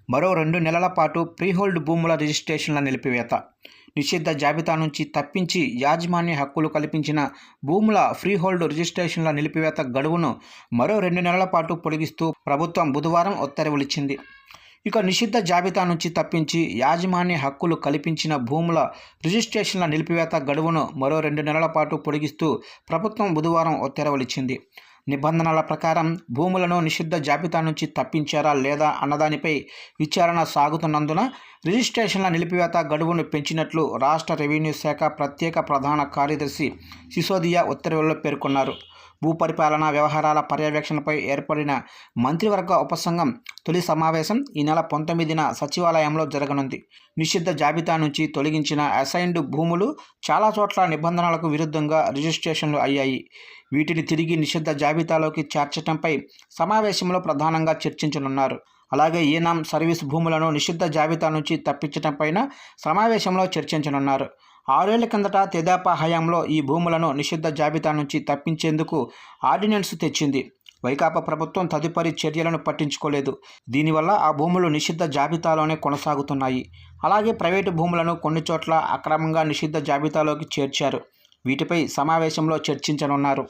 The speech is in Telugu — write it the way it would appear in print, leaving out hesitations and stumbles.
మరో 2 నెలల పాటు ఫ్రీహోల్డ్ భూముల రిజిస్ట్రేషన్ల నిలిపివేత. నిషిద్ధ జాబితా నుంచి తప్పించి యాజమాన్య హక్కులు కల్పించిన భూముల ఫ్రీహోల్డ్ రిజిస్ట్రేషన్ల నిలిపివేత గడువును మరో 2 నెలల పాటు పొడిగిస్తూ ప్రభుత్వం బుధవారం ఉత్తర్వులిచ్చింది. ఇక నిషిద్ధ జాబితా నుంచి తప్పించి యాజమాన్య హక్కులు కల్పించిన భూముల రిజిస్ట్రేషన్ల నిలిపివేత గడువును మరో 2 నెలల పాటు పొడిగిస్తూ ప్రభుత్వం బుధవారం ఉత్తర్వులిచ్చింది. నిబంధనల ప్రకారం భూములను నిషిద్ధ జాబితా నుంచి తప్పించారా లేదా అన్నదానిపై విచారణ సాగుతున్నందున రిజిస్ట్రేషన్ల నిలిపివేత గడువును పెంచినట్లు రాష్ట్ర రెవెన్యూ శాఖ ప్రత్యేక ప్రధాన కార్యదర్శి సిసోదియా ఉత్తర్వుల్లో పేర్కొన్నారు. భూపరిపాలనా వ్యవహారాల పర్యవేక్షణపై ఏర్పడిన మంత్రివర్గ ఉపసంఘం తొలి సమావేశం ఈ నెల 19న సచివాలయంలో జరగనుంది. నిషిద్ధ జాబితా నుంచి తొలగించిన అసైన్డ్ భూములు చాలా చోట్ల నిబంధనలకు విరుద్ధంగా రిజిస్ట్రేషన్లు అయ్యాయి. వీటిని తిరిగి నిషిద్ధ జాబితాలోకి చేర్చడంపై సమావేశంలో ప్రధానంగా చర్చించనున్నారు. అలాగే ఈనాం సర్వీస్ భూములను నిషిద్ధ జాబితా నుంచి తప్పించడంపైన సమావేశంలో చర్చించనున్నారు. 6 ఏళ్ల కిందట తెదేపా హయాంలో ఈ భూములను నిషిద్ధ జాబితా నుంచి తప్పించేందుకు ఆర్డినెన్స్ తెచ్చింది. వైకాపా ప్రభుత్వం తదుపరి చర్యలను పట్టించుకోలేదు. దీనివల్ల ఆ భూములు నిషిద్ధ జాబితాలోనే కొనసాగుతున్నాయి. అలాగే ప్రైవేటు భూములను కొన్ని చోట్ల అక్రమంగా నిషిద్ధ జాబితాలోకి చేర్చారు. వీటిపై సమావేశంలో చర్చించనున్నారు.